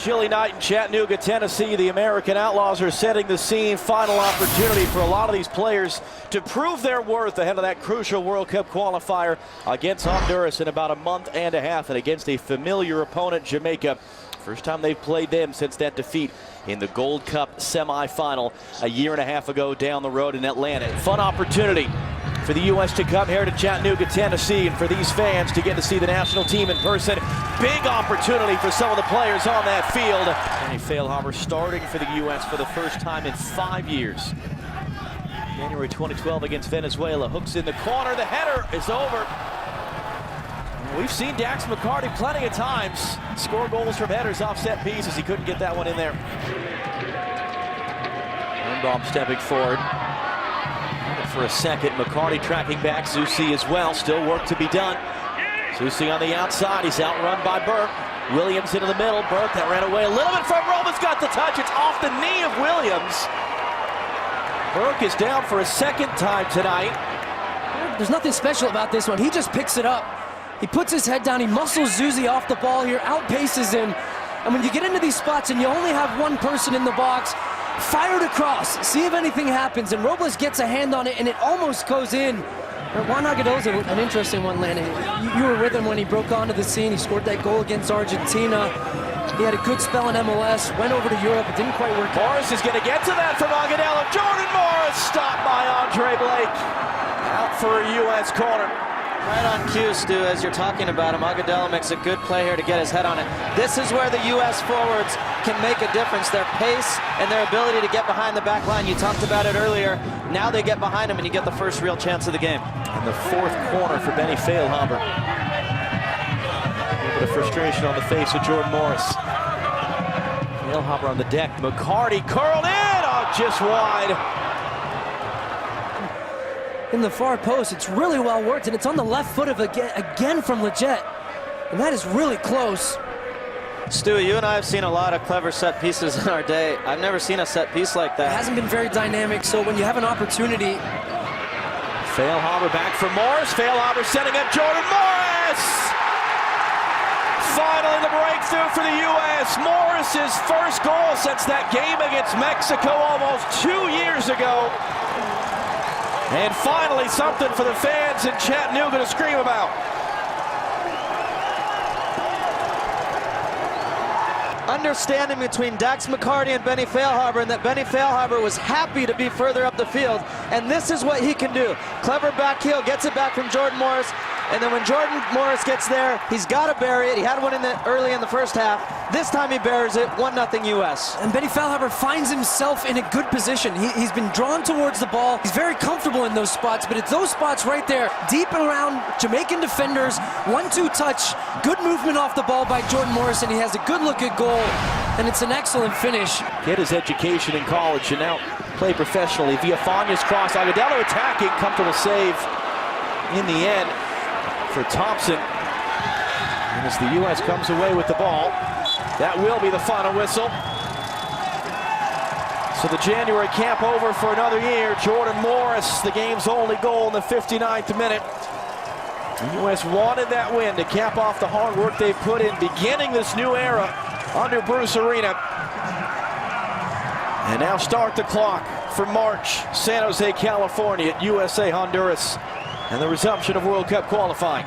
Chilly night in Chattanooga, Tennessee. The American Outlaws are setting the scene. Final opportunity for a lot of these players to prove their worth ahead of that crucial World Cup qualifier against Honduras in about a month and a half, and against a familiar opponent, Jamaica. First time they've played them since that defeat in the Gold Cup semifinal a year and a half ago down the road in Atlanta. Fun opportunity for the U.S. to come here to Chattanooga, Tennessee, and for these fans to get to see the national team in person. Big opportunity for some of the players on that field. Benny Feilhaber starting for the U.S. for the first time in 5 years. January 2012 against Venezuela. Hooks in the corner. The header is over. We've seen Dax McCarty plenty of times score goals from headers off set pieces. He couldn't get that one in there. Birnbaum stepping forward. For a second, McCarty tracking back, Zusi as well, still work to be done. Zusi on the outside, he's outrun by Burke. Williams into the middle, Burke that ran away a little bit from Roman's got the touch, it's off the knee of Williams. Burke is down for a second time tonight. There's nothing special about this one, he just picks it up. He puts his head down, he muscles Zusi off the ball here, outpaces him. And when you get into these spots and you only have one person in the box, fire it across, see if anything happens, and Robles gets a hand on it, and it almost goes in. Juan Agudalo's an interesting one, Landon. You were with him when he broke onto the scene. He scored that goal against Argentina. He had a good spell in MLS, went over to Europe, it didn't quite work. Morris is going to get to that from Agudalo. Jordan Morris stopped by Andre Blake. Out for a U.S. corner. Right on cue, Stu, as you're talking about him. Agudalo makes a good play here to get his head on it. This is where the U.S. forwards can make a difference. Their pace and their ability to get behind the back line. You talked about it earlier. Now they get behind him and you get the first real chance of the game. And the fourth corner for Benny Feilhaber. A little bit of frustration on the face of Jordan Morris. Feilhaber on the deck. McCarty curled in. Oh, just wide. In the far post, it's really well worked, and it's on the left foot of again from Leggett. And that is really close. Stu, you and I have seen a lot of clever set pieces in our day. I've never seen a set piece like that. It hasn't been very dynamic, so when you have an opportunity. Feilhaber back for Morris. Feilhaber setting up Jordan Morris. Finally the breakthrough for the U.S. Morris's first goal since that game against Mexico almost 2 years ago. And finally something for the fans in Chattanooga to scream about. Understanding between Dax McCarty and Benny Feilhaber, and that Benny Feilhaber was happy to be further up the field, and this is what he can do. Clever back heel, gets it back from Jordan Morris, and then when Jordan Morris gets there, he's got to bury it. He had one early in the first half. This time he buries it, 1-0 U.S. And Benny Feilhaber finds himself in a good position. He's been drawn towards the ball. He's very comfortable in those spots, but it's those spots right there, deep around Jamaican defenders, 1-2 touch, good movement off the ball by Jordan Morris, and he has a good look at goal, and it's an excellent finish. Get his education in college and now play professionally. Villafaña's cross, Agudalo attacking, comfortable save in the end for Thompson. And as the U.S. comes away with the ball, that will be the final whistle. So the January camp over for another year. Jordan Morris, the game's only goal in the 59th minute. The U.S. wanted that win to cap off the hard work they've put in beginning this new era under Bruce Arena. And now start the clock for March, San Jose, California, USA, Honduras, and the resumption of World Cup qualifying.